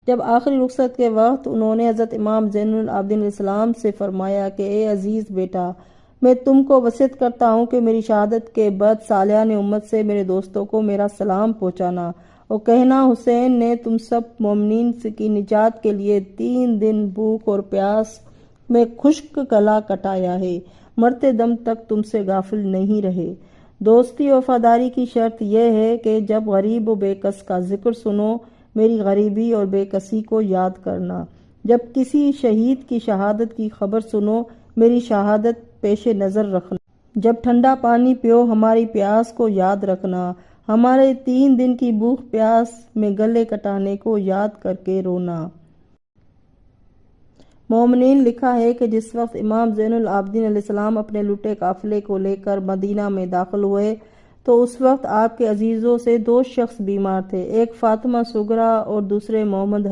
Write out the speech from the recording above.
جب آخری رخصت کے وقت انہوں نے حضرت امام زین العابدین علیہ السلام سے فرمایا کہ اے عزیز بیٹا، میں تم کو وصیت کرتا ہوں کہ میری شہادت کے بعد صالحان امت سے میرے دوستوں کو میرا سلام پہنچانا اور کہنا حسین نے تم سب مومنین کی نجات کے لیے 3 دن بھوک اور پیاس میں خشک گلا کٹایا ہے، مرتے دم تک تم سے غافل نہیں رہے۔ دوستی اور وفاداری کی شرط یہ ہے کہ جب غریب و بے کس کا ذکر سنو، میری غریبی اور بے کسی کو یاد کرنا، جب کسی شہید کی شہادت کی خبر سنو، میری شہادت پیش نظر رکھنا، جب ٹھنڈا پانی پیو، ہماری پیاس کو یاد رکھنا، ہمارے 3 دن کی بھوک پیاس میں گلے کٹانے کو یاد کر کے رونا۔ مومنین لکھا ہے کہ جس وقت امام زین العابدین علیہ السلام اپنے لٹے قافلے کو لے کر مدینہ میں داخل ہوئے تو اس وقت آپ کے عزیزوں سے 2 شخص بیمار تھے، ایک فاطمہ صغریٰ اور دوسرے محمد